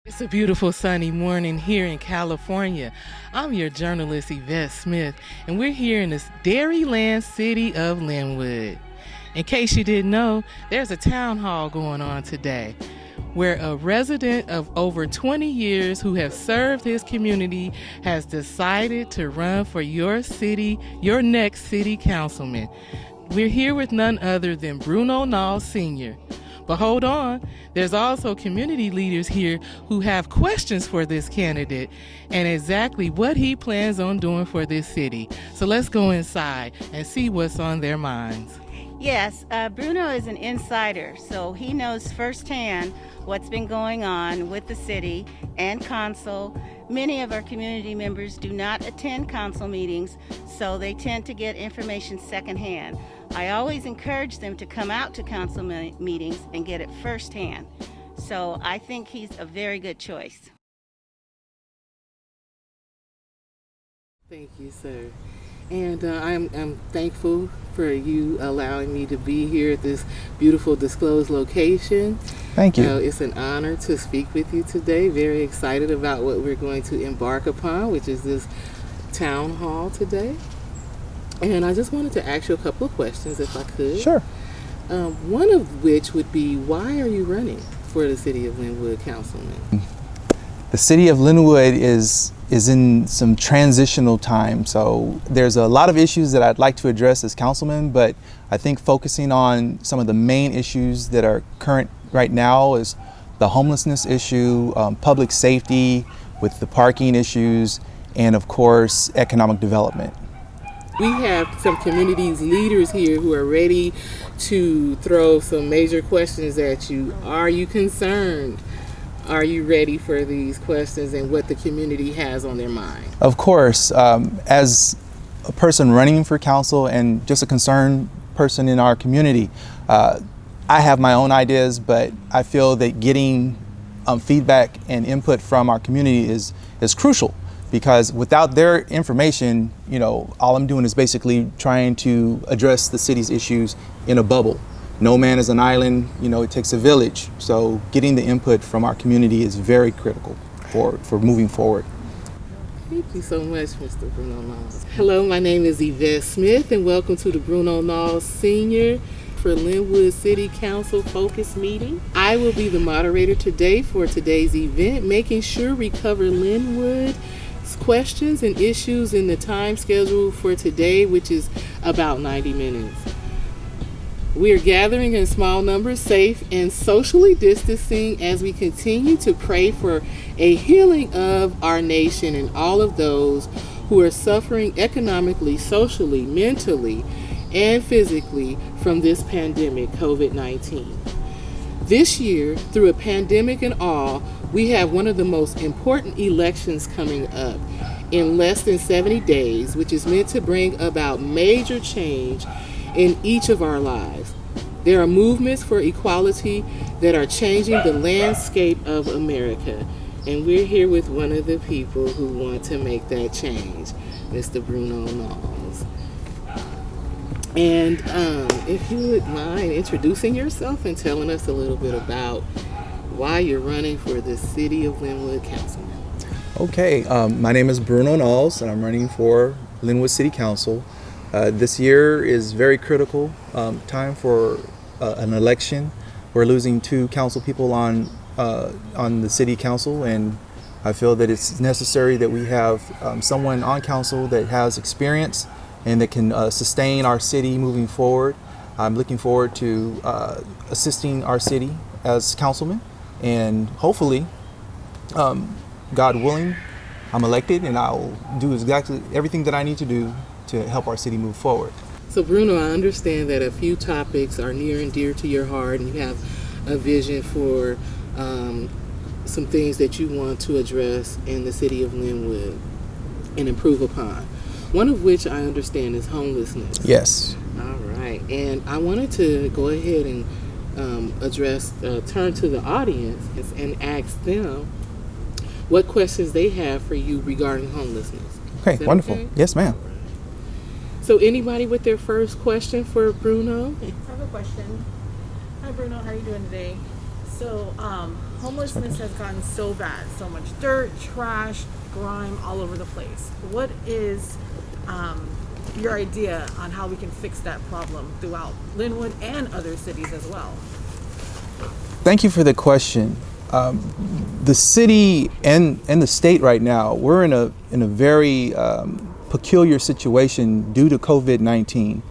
It's a beautiful sunny morning here in California. I'm your journalist, Yvette Smith, and we're here in this Dairyland city of Linwood. In case you didn't know, there's a town hall going on today where a resident of over 20 years who has served his community has decided to run for your city, your next city councilman. We're here with none other than Bruno Naulls Sr. But hold on, there's also community leaders here who have questions for this candidate and exactly what he plans on doing for this city. So let's go inside and see what's on their minds. Yes, Bruno is an insider, so he knows firsthand what's been going on with the city and council. Many of our community members do not attend council meetings, so they tend to get information secondhand. I always encourage them to come out to council meetings and get it firsthand. So I think he's a very good choice. Thank you, sir. And I'm thankful for you allowing me to be here at this beautiful disclosed location. Thank you. It's an honor to speak with you today. Very excited about what we're going to embark upon, which is this town hall today. And I just wanted to ask you a couple of questions, if I could. Sure. One of which would be, why are you running for the City of Linwood Councilman? The City of Linwood is in some transitional time, so there's a lot of issues that I'd like to address as councilman, but I think focusing on some of the main issues that are current right now is the homelessness issue, public safety with the parking issues, and of course, economic development. We have some communities leaders here who are ready to throw some major questions at you. Are you concerned? Are you ready for these questions and what the community has on their mind? Of course, as a person running for council and just a concerned person in our community, I have my own ideas, but I feel that getting feedback and input from our community is crucial. Because without their information, all I'm doing is basically trying to address the city's issues in a bubble. No man is an island, it takes a village. So getting the input from our community is very critical for moving forward. Thank you so much, Mr. Bruno Naulls. Hello, my name is Yvette Smith, and welcome to the Bruno Naulls Sr. for Linwood City Council Focus Meeting. I will be the moderator today for today's event, making sure we cover Linwood questions and issues in the time schedule for today, which is about 90 minutes. We are gathering in small numbers, safe and socially distancing as we continue to pray for a healing of our nation and all of those who are suffering economically, socially, mentally, and physically from this pandemic, COVID-19. This year, through a pandemic and all, we have one of the most important elections coming up in less than 70 days, which is meant to bring about major change in each of our lives. There are movements for equality that are changing the landscape of America, and we're here with one of the people who want to make that change, Mr. Bruno Naulls. And if you would mind introducing yourself and telling us a little bit about why you're running for the City of Linwood Councilman. Okay, my name is Bruno Naulls, and I'm running for Linwood City Council. This year is very critical time for an election. We're losing 2 council people on the city council, and I feel that it's necessary that we have someone on council that has experience and that can sustain our city moving forward. I'm looking forward to assisting our city as councilman, and hopefully, God willing, I'm elected and I'll do exactly everything that I need to do to help our city move forward. So Bruno, I understand that a few topics are near and dear to your heart, and you have a vision for some things that you want to address in the city of Linwood and improve upon. One of which I understand is homelessness. Yes. All right. And I wanted to go ahead and turn to the audience and ask them what questions they have for you regarding homelessness. Okay, wonderful. Okay? Yes, ma'am. So anybody with their first question for Bruno? I have a question. Hi Bruno, how are you doing today? So, homelessness has gotten so bad, so much dirt, trash, grime all over the place. What is your idea on how we can fix that problem throughout Linwood and other cities as well? Thank you for the question. The city and the state right now, we're in a very peculiar situation due to COVID-19.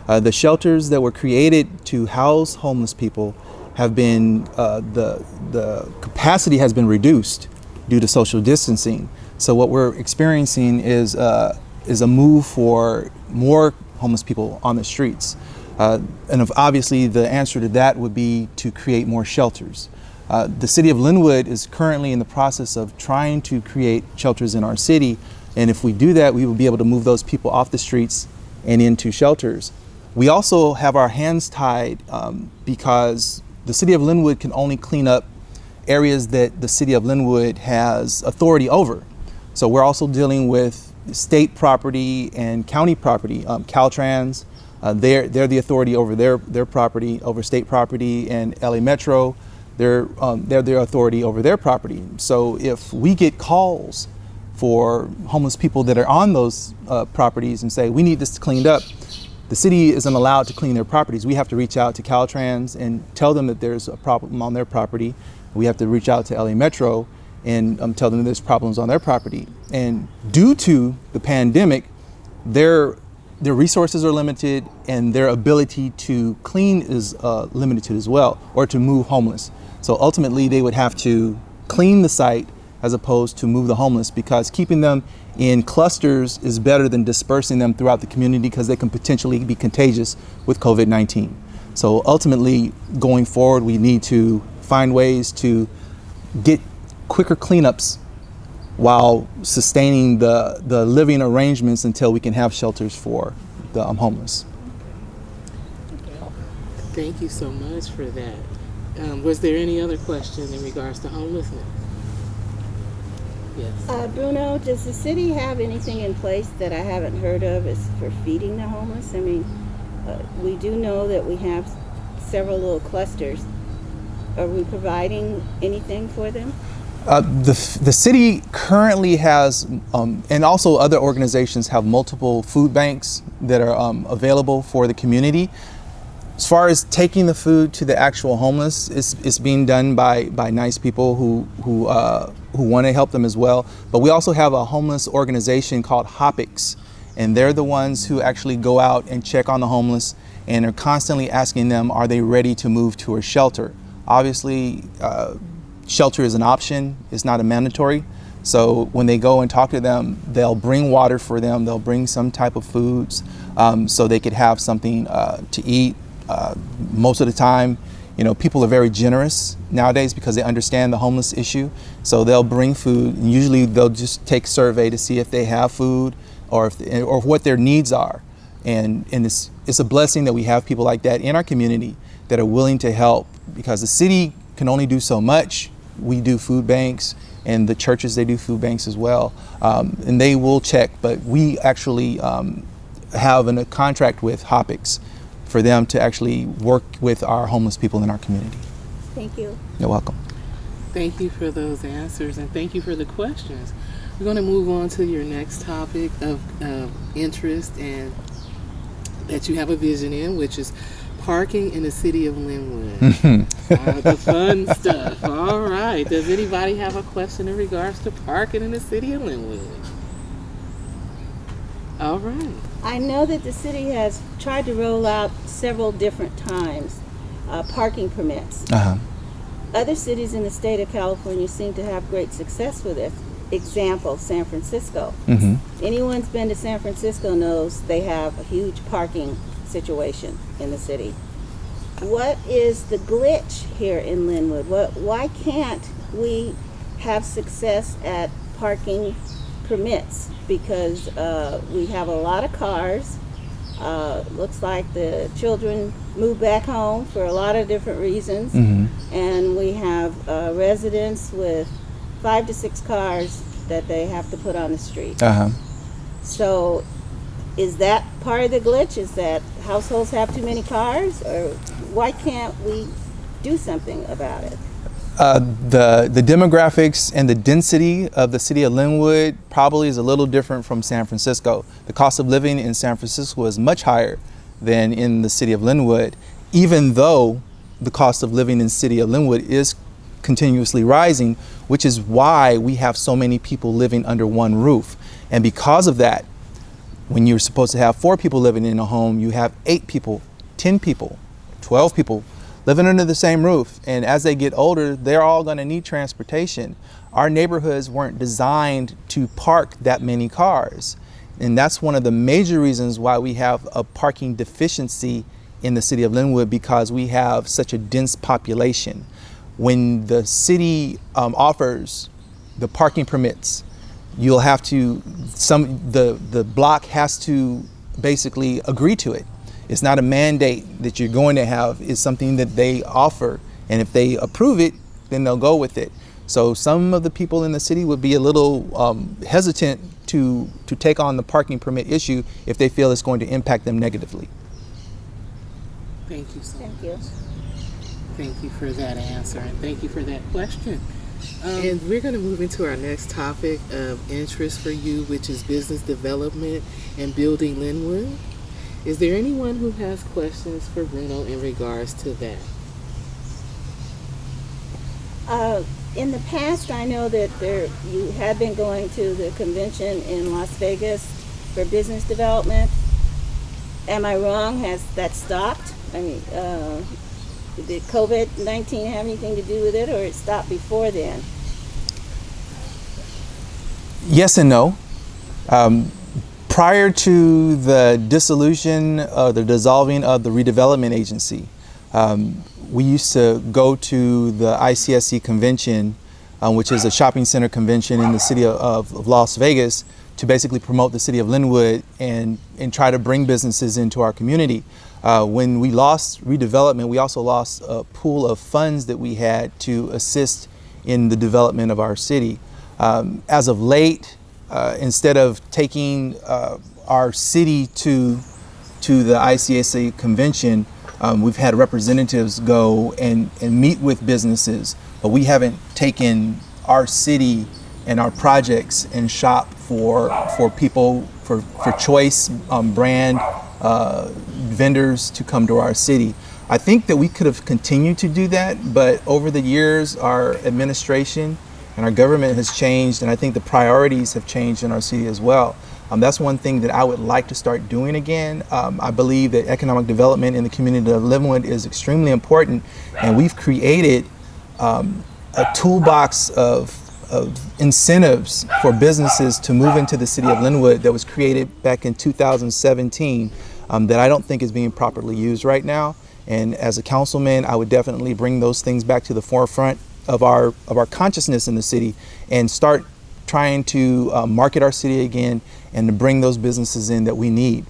The shelters that were created to house homeless people have been, the capacity has been reduced due to social distancing. So what we're experiencing is a move for more homeless people on the streets. And obviously the answer to that would be to create more shelters. The city of Linwood is currently in the process of trying to create shelters in our city. And if we do that, we will be able to move those people off the streets and into shelters. We also have our hands tied because the city of Linwood can only clean up areas that the city of Linwood has authority over. So we're also dealing with state property and county property. Caltrans, they're the authority over their property, over state property, and LA Metro, they're their authority over their property. So if we get calls for homeless people that are on those properties and say, we need this cleaned up, the city isn't allowed to clean their properties. We have to reach out to Caltrans and tell them that there's a problem on their property. We have to reach out to LA Metro and tell them there's problems on their property. And due to the pandemic, their resources are limited and their ability to clean is limited as well, or to move homeless. So ultimately they would have to clean the site as opposed to move the homeless, because keeping them in clusters is better than dispersing them throughout the community, because they can potentially be contagious with COVID-19. So ultimately, going forward, we need to find ways to get quicker cleanups while sustaining the living arrangements until we can have shelters for the homeless. Thank you so much for that. Was there any other question in regards to homelessness? Yes. Bruno, does the city have anything in place that I haven't heard of as for feeding the homeless? I mean, we do know that we have several little clusters. Are we providing anything for them? The city currently has, and also other organizations have, multiple food banks that are available for the community. As far as taking the food to the actual homeless, it's being done by nice people who want to help them as well. But we also have a homeless organization called Hopics, and they're the ones who actually go out and check on the homeless and are constantly asking them, are they ready to move to a shelter? Obviously, shelter is an option, it's not a mandatory. So when they go and talk to them, they'll bring water for them, they'll bring some type of foods so they could have something to eat. Most of the time, you know, people are very generous nowadays because they understand the homeless issue. So they'll bring food, and usually they'll just take a survey to see if they have food or what their needs are. And it's a blessing that we have people like that in our community that are willing to help, because the city can only do so much. We do food banks, and the churches, they do food banks as well. And they will check, but we actually have a contract with Hopics for them to actually work with our homeless people in our community. Thank you. You're welcome. Thank you for those answers, and thank you for the questions. We're going to move on to your next topic of interest and that you have a vision in, which is parking in the city of Linwood. The fun stuff. All right. Does anybody have a question in regards to parking in the city of Linwood? All right. I know that the city has tried to roll out several different times parking permits. Other cities in the state of California seem to have great success with it. Example, San Francisco. Anyone's been to San Francisco knows they have a huge parking situation in the city. What is the glitch here in Linwood? Why can't we have success at parking permits? Because we have a lot of cars. Looks like the children move back home for a lot of different reasons. And we have residents with 5 to 6 cars that they have to put on the street. So is that part of the glitch? Is that households have too many cars? Or why can't we do something about it? The demographics and the density of the city of Linwood probably is a little different from San Francisco. The cost of living in San Francisco is much higher than in the city of Linwood, even though the cost of living in the city of Linwood is continuously rising, which is why we have so many people living under one roof. And because of that, when you're supposed to have 4 people living in a home, you have 8 people, 10 people, 12 people living under the same roof. And as they get older, they're all going to need transportation. Our neighborhoods weren't designed to park that many cars. And that's one of the major reasons why we have a parking deficiency in the city of Linwood, because we have such a dense population. When the city offers the parking permits, you'll have to, the block has to basically agree to it. It's not a mandate that you're going to have. It's something that they offer, and if they approve it, then they'll go with it. So some of the people in the city would be a little hesitant to take on the parking permit issue if they feel it's going to impact them negatively. Thank you so much. Thank you. Thank you for that answer, and thank you for that question. And we're going to move into our next topic of interest for you, which is business development and building Linwood. Is there anyone who has questions for Bruno in regards to that? In the past, I know that you have been going to the convention in Las Vegas for business development. Am I wrong? Has that stopped? I mean, did COVID-19 have anything to do with it, or it stopped before then? Yes and no. Prior to the dissolution, the dissolving of the redevelopment agency, we used to go to the ICSC convention, which is a shopping center convention in the city of Las Vegas, to basically promote the city of Linwood and try to bring businesses into our community. When we lost redevelopment, we also lost a pool of funds that we had to assist in the development of our city. As of late, instead of taking our city to the ICSA convention, we've had representatives go and meet with businesses, but we haven't taken our city and our projects and shop for people, for choice brand vendors to come to our city. I think that we could have continued to do that, but over the years, our administration and our government has changed, and I think the priorities have changed in our city as well. That's one thing that I would like to start doing again. I believe that economic development in the community of Linwood is extremely important, and we've created a toolbox of incentives for businesses to move into the city of Linwood that was created back in 2017 that I don't think is being properly used right now. And as a councilman, I would definitely bring those things back to the forefront of our consciousness in the city and start trying to market our city again and to bring those businesses in that we need.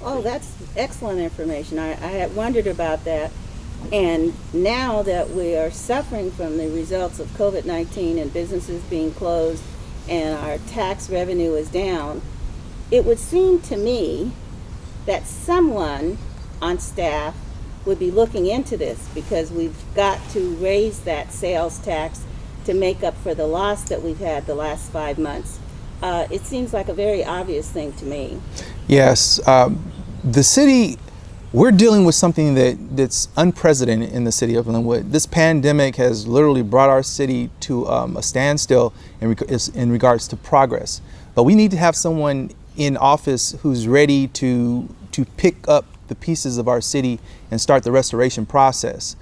Oh, that's excellent information. I had wondered about that. And now that we are suffering from the results of COVID-19 and businesses being closed and our tax revenue is down, it would seem to me that someone on staff would be looking into this, because we've got to raise that sales tax to make up for the loss that we've had the last 5 months. It seems like a very obvious thing to me. Yes, the city, we're dealing with something that's unprecedented in the city of Linwood. This pandemic has literally brought our city to a standstill in regards to progress. But we need to have someone in office who's ready to pick up the pieces of our city and start the restoration process.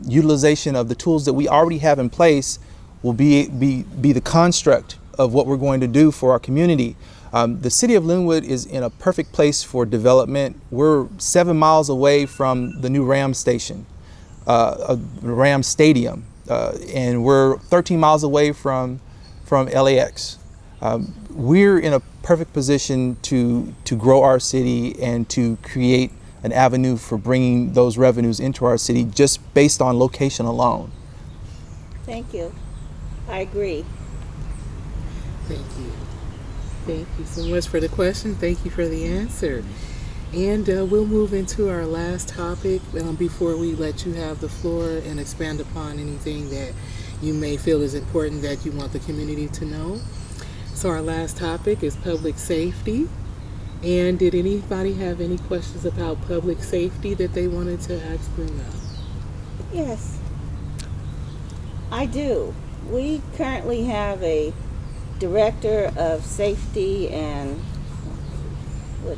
Utilization of the tools that we already have in place will be the construct of what we're going to do for our community. The city of Linwood is in a perfect place for development. We're 7 miles away from the new Ram station, Ram Stadium, and we're 13 miles away from LAX. We're in a perfect position to grow our city and to create an avenue for bringing those revenues into our city just based on location alone. Thank you. I agree. Thank you. Thank you so much for the question. Thank you for the answer. And we'll move into our last topic before we let you have the floor and expand upon anything that you may feel is important that you want the community to know. So our last topic is public safety. And did anybody have any questions about public safety that they wanted to ask Bruno? Yes, I do. We currently have a director of safety and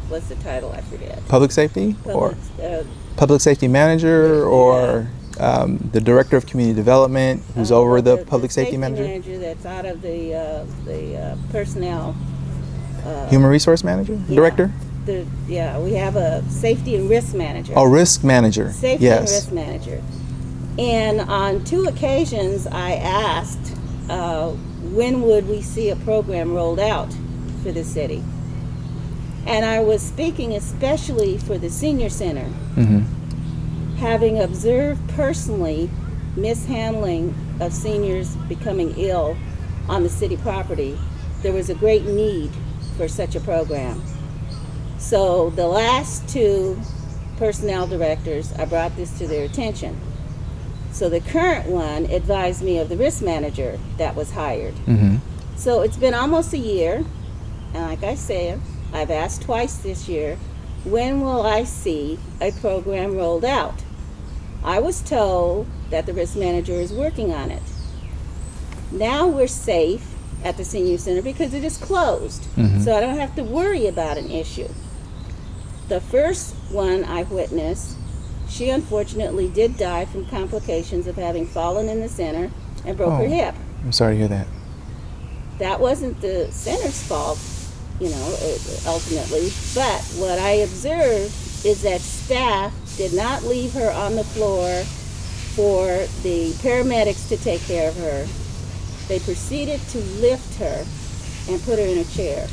what's the title? I forget. Public safety or uh, public safety manager or the director of community development who's over the public safety manager? That's out of the personnel. Human resource manager? Director? We have a safety and risk manager. Oh, risk manager. Safety Yes. and risk manager. And on 2 occasions, I asked, when would we see a program rolled out for the city? And I was speaking especially for the senior center. Mm-hmm. Having observed personally mishandling of seniors becoming ill on the city property, there was a great need for such a program. So the last 2 personnel directors, I brought this to their attention. So the current one advised me of the risk manager that was hired. Mm-hmm. So it's been almost a year, and like I said, I've asked twice this year, when will I see a program rolled out? I was told that the risk manager is working on it. Now we're safe at the senior center because it is closed, so I don't have to worry about an issue. The first one I witnessed, she unfortunately did die from complications of having fallen in the center and broke her hip. I'm sorry to hear that. That wasn't the center's fault, ultimately, but what I observed is that staff did not leave her on the floor for the paramedics to take care of her. They proceeded to lift her and put her in a chair.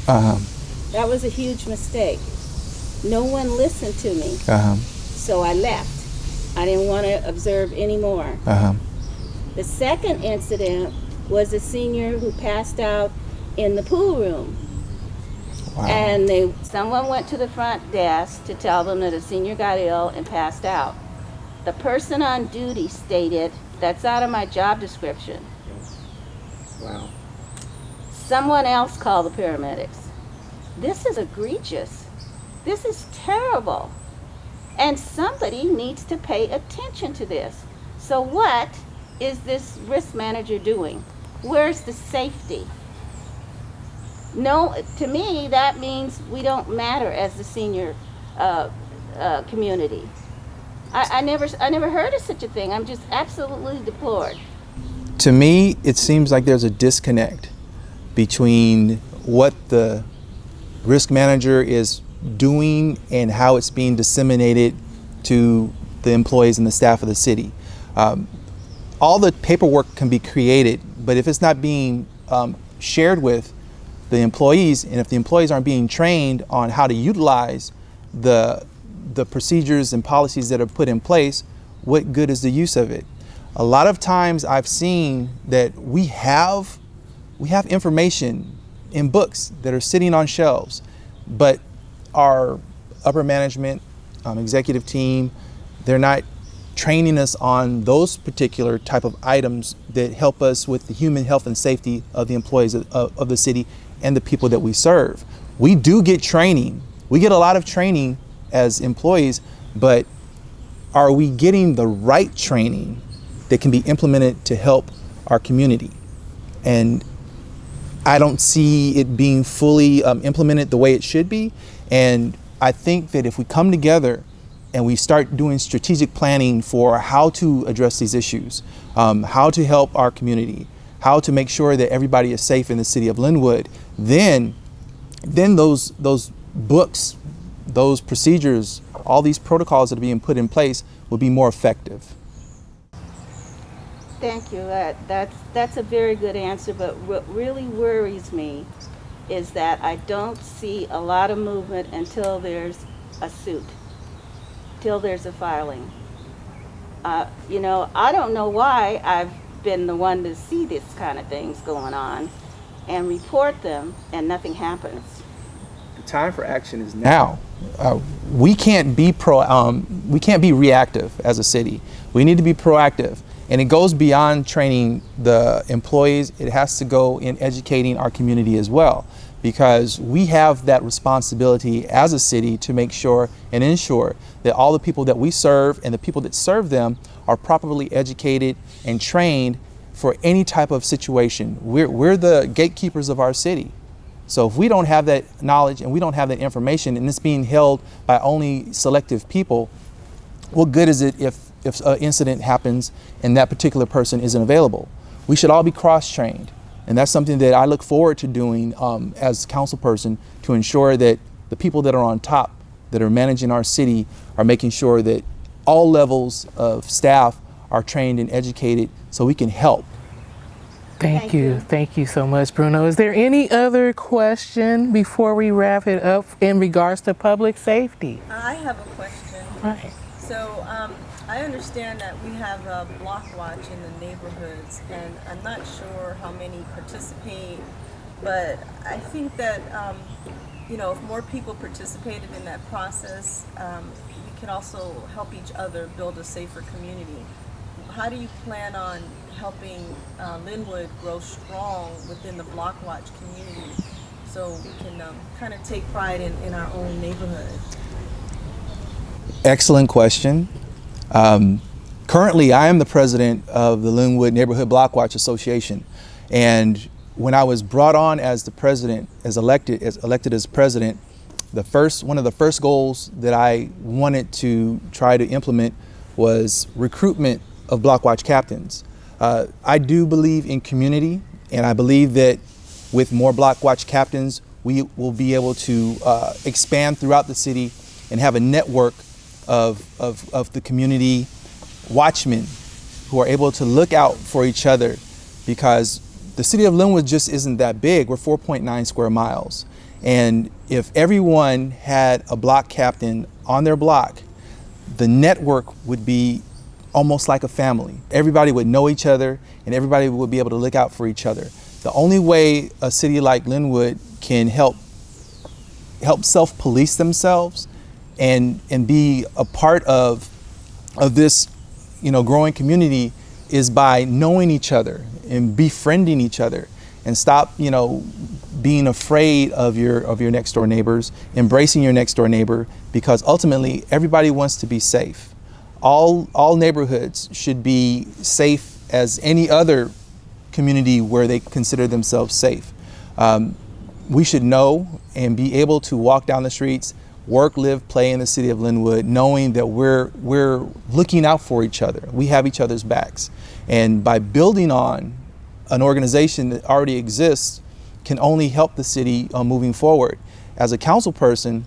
That was a huge mistake. No one listened to me, so I left. I didn't want to observe anymore. The second incident was a senior who passed out in the pool room. Wow. And someone went to the front desk to tell them that a senior got ill and passed out. The person on duty stated, "That's out of my job description." Wow. Someone else called the paramedics. This is egregious. This is terrible. And somebody needs to pay attention to this. So what is this risk manager doing? Where's the safety? No, to me, that means we don't matter as the senior community. I never heard of such a thing. I'm just absolutely deplored. To me, it seems like there's a disconnect between what the risk manager is doing and how it's being disseminated to the employees and the staff of the city. All the paperwork can be created, but if it's not being shared with the employees, and if the employees aren't being trained on how to utilize the procedures and policies that are put in place, what good is the use of it? A lot of times I've seen that we have information in books that are sitting on shelves, but our upper management, executive team, they're not training us on those particular type of items that help us with the human health and safety of the employees of the city and the people that we serve. We do get training. We get a lot of training as employees, but are we getting the right training that can be implemented to help our community? And I don't see it being fully implemented the way it should be. And I think that if we come together and we start doing strategic planning for how to address these issues, how to help our community, how to make sure that everybody is safe in the city of Linwood, then those books, those procedures, all these protocols that are being put in place will be more effective. Thank you. That's a very good answer, but what really worries me is that I don't see a lot of movement until there's a suit, till there's a filing. I don't know why I've been the one to see this kind of things going on and report them and nothing happens. The time for action is now. we can't be we can't be reactive as a city. We need to be proactive, and it goes beyond training the employees. It has to go in educating our community as well, because we have that responsibility as a city to make sure and ensure that all the people that we serve and the people that serve them are properly educated and trained for any type of situation. We're the gatekeepers of our city. So if we don't have that knowledge and we don't have that information, and it's being held by only selective people, what good is it if an incident happens and that particular person isn't available? We should all be cross-trained. And that's something that I look forward to doing as a council person, to ensure that the people that are on top, that are managing our city, are making sure that all levels of staff are trained and educated so we can help. Thank you. Thank you so much, Bruno. Is there any other question before we wrap it up in regards to public safety? I have a question. Right. So I understand that we have a block watch in the neighborhoods, and I'm not sure how many participate, but I think that if more people participated in that process, we can also help each other build a safer community. How do you plan on helping Linwood grow strong within the block watch community, so we can kind of take pride in our own neighborhood? Excellent question. Currently, I am the president of the Linwood Neighborhood Block Watch Association, and when I was brought on as the president, elected as president, one of the first goals that I wanted to try to implement was recruitment of block watch captains. I do believe in community, and I believe that with more block watch captains, we will be able to expand throughout the city and have a network of the community watchmen who are able to look out for each other, because the city of Linwood just isn't that big. We're 4.9 square miles. And if everyone had a block captain on their block, the network would be almost like a family. Everybody would know each other, and everybody would be able to look out for each other. The only way a city like Linwood can help self-police themselves and be a part of this growing community is by knowing each other and befriending each other, and stop being afraid of your next door neighbors, embracing your next door neighbor, because ultimately everybody wants to be safe. All neighborhoods should be safe as any other community where they consider themselves safe. We should know and be able to walk down the streets, work, live, play in the city of Linwood, knowing that we're looking out for each other. We have each other's backs. And by building on an organization that already exists can only help the city moving forward. As a council person,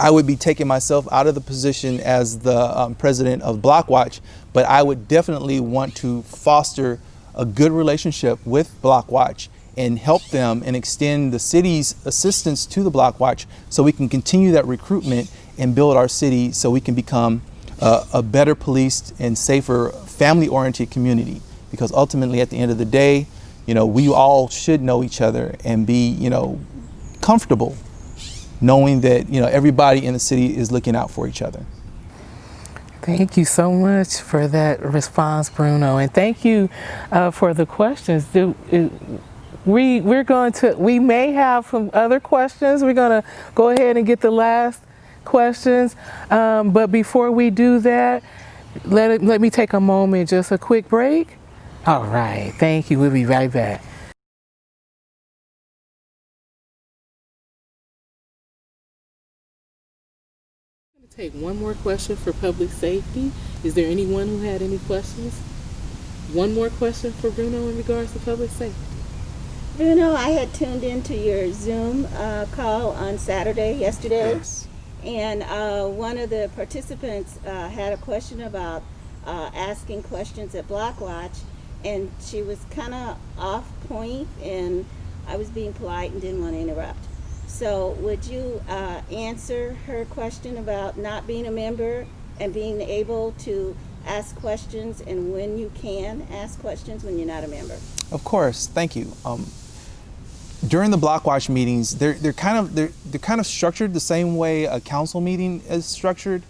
I would be taking myself out of the position as the president of Block Watch, but I would definitely want to foster a good relationship with Block Watch and help them and extend the city's assistance to the Block Watch so we can continue that recruitment and build our city so we can become a better policed and safer family-oriented community. Because ultimately, at the end of the day, we all should know each other and be, comfortable knowing that, everybody in the city is looking out for each other. Thank you so much for that response, Bruno, and thank you for the questions. We may have some other questions. We're gonna go ahead and get the last questions, but before we do that, let me take a moment, just a quick break. All right, thank you. We'll be right back. I'm gonna take one more question for public safety. Is there anyone who had any questions? One more question for Bruno in regards to public safety. Bruno, I had tuned into your Zoom call on yesterday, Yes. and one of the participants had a question about asking questions at Block Watch, and she was kind of off point, and I was being polite and didn't want to interrupt. So would you answer her question about not being a member and being able to ask questions, and when you can ask questions when you're not a member? Of course, thank you. during the block watch meetings, they're kind of structured the same way a council meeting is structured.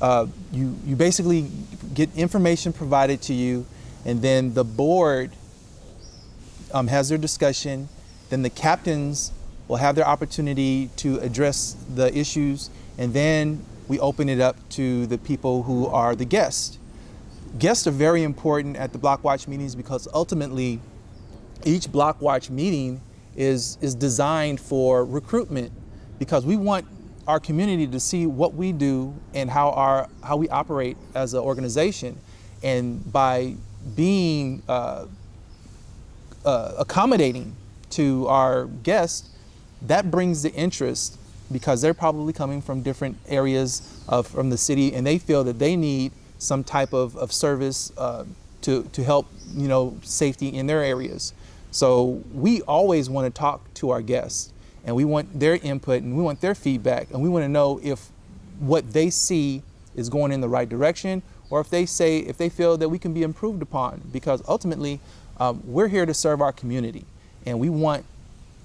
You basically get information provided to you, and then the board has their discussion. Then the captains will have their opportunity to address the issues, and then we open it up to the people who are the guests. Guests are very important at the block watch meetings because ultimately each block watch meeting is designed for recruitment, because we want our community to see what we do and how we operate as an organization. And by being accommodating to our guests, that brings the interest, because they're probably coming from different areas from the city, and they feel that they need some type of service to help, safety in their areas. So we always want to talk to our guests, and we want their input and we want their feedback, and we want to know if what they see is going in the right direction, or if they feel that we can be improved upon, because ultimately we're here to serve our community, and we want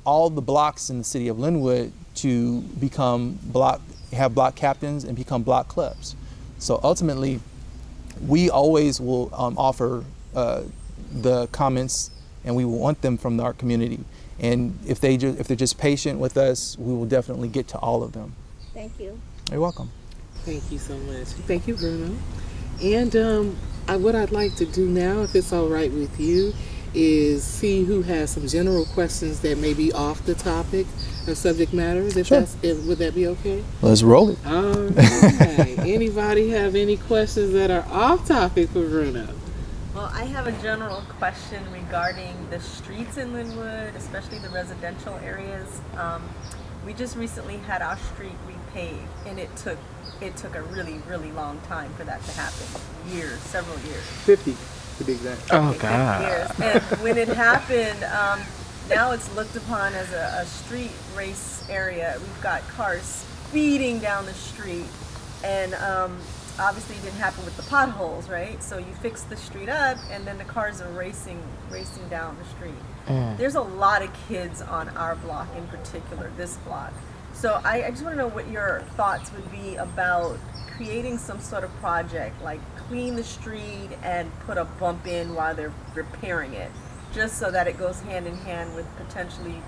all the blocks in the city of Linwood to have block captains and become block clubs. So ultimately, we always will offer the comments, and we want them from our community. And if they're just patient with us, we will definitely get to all of them. Thank you. You're welcome. Thank you so much. Thank you, Bruno. And what I'd like to do now, if it's all right with you, is see who has some general questions that may be off the topic or subject matters. Sure. Would that be okay? Let's roll it. All right. Anybody have any questions that are off topic for Bruno? Well, I have a general question regarding the streets in Linwood, especially the residential areas. We just recently had our street repaved, and it took a really, really long time for that to happen. Several years. 50 to be exact. Oh, Okay, God. 50 years. And when it happened, now it's looked upon as a street race area. We've got cars speeding down the street, and obviously it didn't happen with the potholes, right? So you fix the street up, and then the cars are racing down the street. There's a lot of kids on our block, in particular, this block. So I just want to know what your thoughts would be about creating some sort of project, like clean the street and put a bump in while they're repairing it, just so that it goes hand in hand with potentially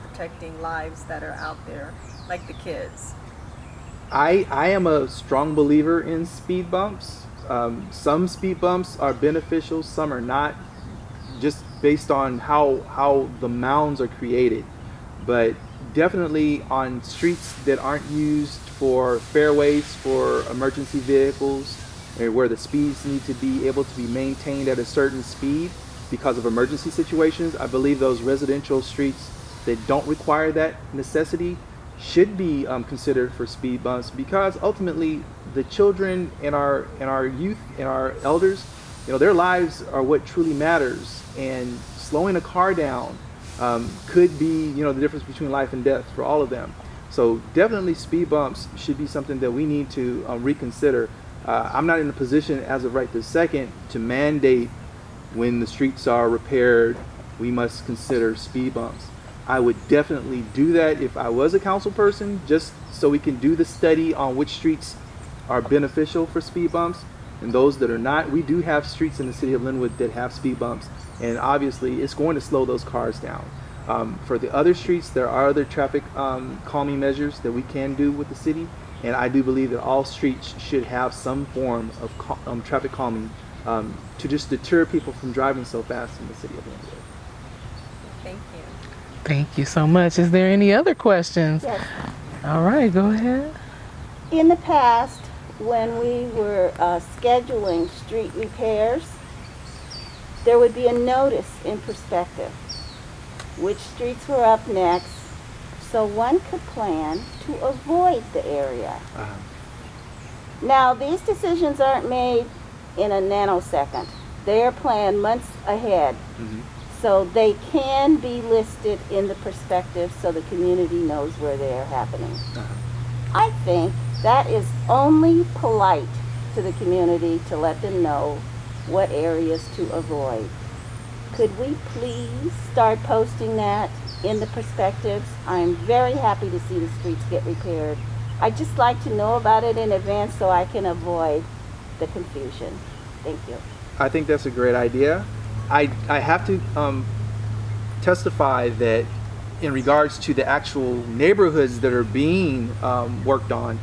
protecting lives that are out there, like the kids. I am a strong believer in speed bumps. Some speed bumps are beneficial, some are not, just based on how the mounds are created. But definitely on streets that aren't used for fairways for emergency vehicles, where the speeds need to be able to be maintained at a certain speed because of emergency situations, I believe those residential streets that don't require that necessity should be considered for speed bumps, because ultimately the children and our youth and our elders, their lives are what truly matters, and slowing a car down could be the difference between life and death for all of them. So definitely speed bumps should be something that we need to reconsider. I'm not in a position as of right this second to mandate when the streets are repaired we must consider speed bumps. I would definitely do that if I was a council person, just so we can do the study on which streets are beneficial for speed bumps and those that are not. We do have streets in the city of Linwood that have speed bumps, and obviously it's going to slow those cars down. For the other streets, there are other traffic calming measures that we can do with the city, and I do believe that all streets should have some form of traffic calming to just deter people from driving so fast in the city of Linwood. Thank you. Thank you so much. Is there any other questions? Yes. All right, go ahead. In the past, when we were scheduling street repairs, there would be a notice in perspective which streets were up next, so one could plan to avoid the area. Now, these decisions aren't made in a nanosecond. They are planned months ahead. So they can be listed in the perspective so the community knows where they are happening. I think that is only polite to the community to let them know what areas to avoid. Could we please start posting that in the perspectives. I'm very happy to see the streets get repaired. I'd just like to know about it in advance so I can avoid the confusion. Thank you. I think that's a great idea. I have to testify that in regards to the actual neighborhoods that are being worked on,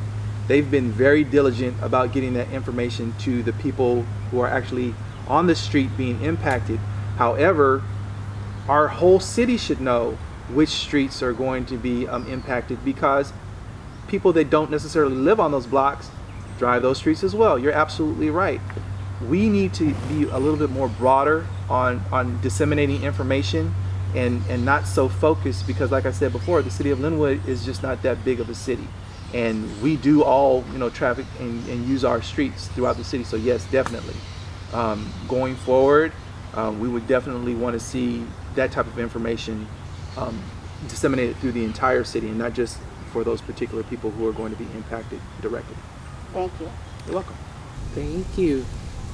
they've been very diligent about getting that information to the people who are actually on the street being impacted. However, our whole city should know which streets are going to be impacted, because people that don't necessarily live on those blocks drive those streets as well. You're absolutely right. We need to be a little bit more broader on disseminating information and not so focused, because like I said before, the city of Linwood is just not that big of a city. And we do all, traffic and use our streets throughout the city. So yes, definitely. Going forward, we would definitely want to see that type of information disseminated through the entire city, and not just for those particular people who are going to be impacted directly. Thank you. You're welcome. Thank you.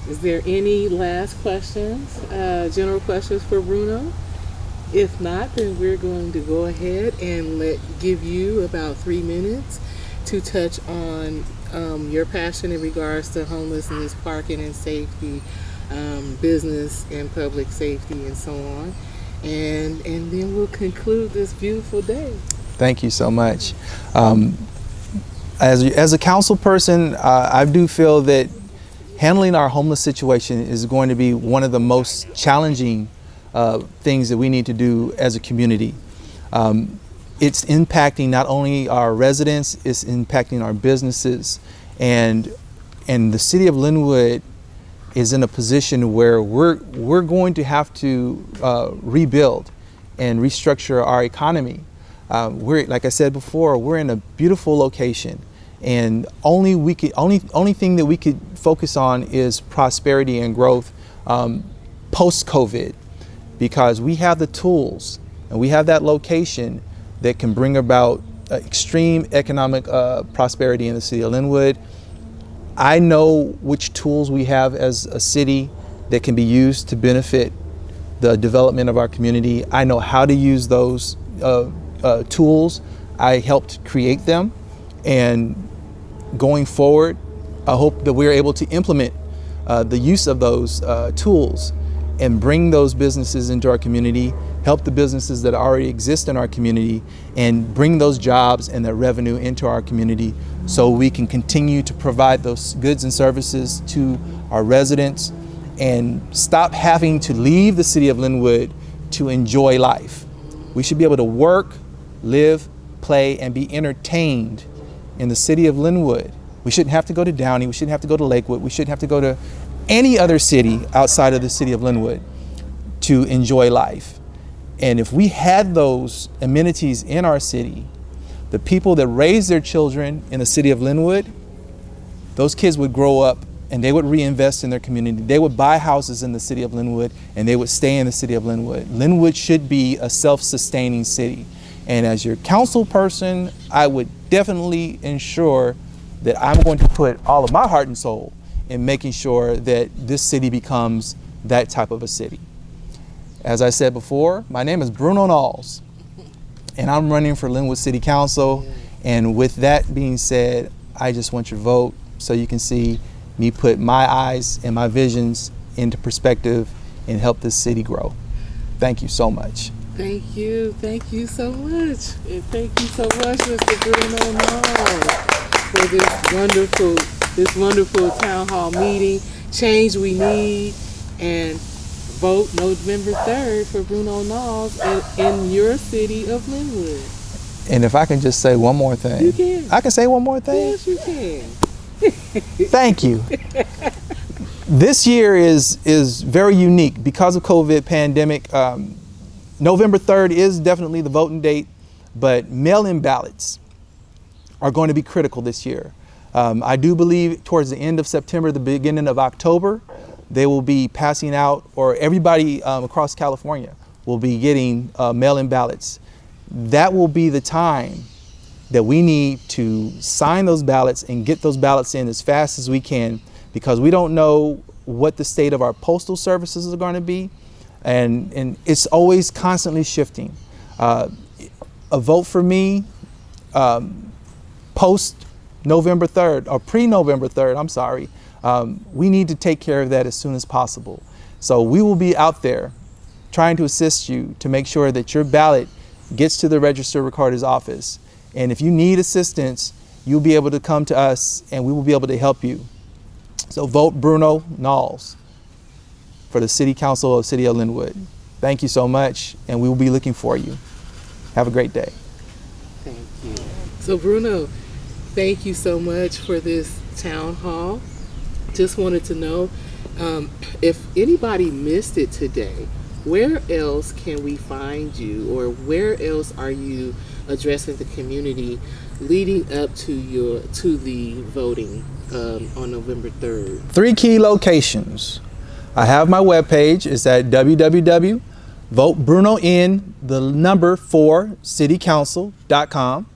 Is there any last questions, general questions for Bruno? If not, then we're going to go ahead and give you about 3 minutes to touch on your passion in regards to homelessness, parking and safety, business and public safety, and so on. And then we'll conclude this beautiful day. Thank you so much. As a council person, I do feel that handling our homeless situation is going to be one of the most challenging things that we need to do as a community. It's impacting not only our residents, it's impacting our businesses, and the city of Linwood is in a position where we're going to have to rebuild and restructure our economy. Like I said before, we're in a beautiful location, and only thing that we could focus on is prosperity and growth post-COVID, because we have the tools and we have that location that can bring about extreme economic prosperity in the city of Linwood. I know which tools we have as a city that can be used to benefit the development of our community. I know how to use those tools. I helped create them, and going forward, I hope that we're able to implement the use of those tools and bring those businesses into our community, help the businesses that already exist in our community, and bring those jobs and that revenue into our community so we can continue to provide those goods and services to our residents and stop having to leave the city of Linwood to enjoy life. We should be able to work, live, play, and be entertained in the city of Linwood. We shouldn't have to go to Downey, we shouldn't have to go to Lakewood, we shouldn't have to go to any other city outside of the city of Linwood to enjoy life. And if we had those amenities in our city, the people that raise their children in the city of Linwood, those kids would grow up and they would reinvest in their community. They would buy houses in the city of Linwood and they would stay in the city of Linwood. Linwood should be a self-sustaining city. And as your council person, I would definitely ensure that I'm going to put all of my heart and soul in making sure that this city becomes that type of a city. As I said before, my name is Bruno Naulls, and I'm running for Linwood City Council. And with that being said, I just want your vote so you can see me put my eyes and my visions into perspective and help this city grow. Thank you so much. Thank you so much. And thank you so much, Mr. Bruno Naulls, for this wonderful town hall meeting. Change we need, and vote November 3rd for Bruno Naulls in your city of Linwood. And if I can just say one more thing. You can. I can say one more thing? Yes, you can. Thank you. This year is very unique because of COVID pandemic. November 3rd is definitely the voting date, but mail-in ballots are going to be critical this year. I do believe towards the end of September, the beginning of October, they will be passing out, or everybody across California will be getting mail-in ballots. That will be the time that we need to sign those ballots and get those ballots in as fast as we can, because we don't know what the state of our postal services are going to be, and it's always constantly shifting. A vote for me post November 3rd, or pre-November 3rd, I'm sorry. We need to take care of that as soon as possible. So we will be out there trying to assist you to make sure that your ballot gets to the register recorder's office. And if you need assistance, you'll be able to come to us and we will be able to help you. So vote Bruno Naulls for the City Council of City of Linwood. Thank you so much, and we will be looking for you. Have a great day. Thank you. So Bruno, thank you so much for this town hall. Just wanted to know if anybody missed it today, where else can we find you, or where else are you addressing the community leading up to the voting on November 3rd? 3 key locations. I have my webpage. It's at www.votebrunoin4citycouncil.com.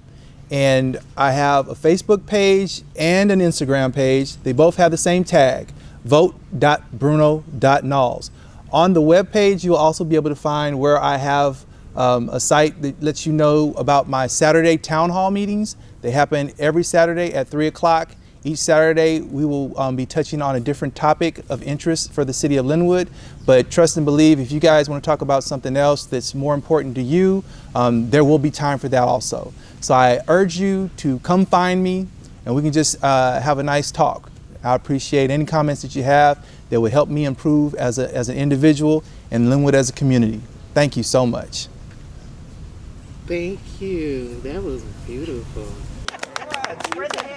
And I have a Facebook page and an Instagram page. They both have the same tag, vote.bruno.naulls. On the webpage, you'll also be able to find where I have a site that lets you know about my Saturday town hall meetings. They happen every Saturday at 3 o'clock. Each Saturday, we will be touching on a different topic of interest for the city of Linwood. But trust and believe, if you guys want to talk about something else that's more important to you, there will be time for that also. So I urge you to come find me and we can just have a nice talk. I appreciate any comments that you have that would help me improve as an individual and Linwood as a community. Thank you so much. Thank you. That was beautiful. Spread the head.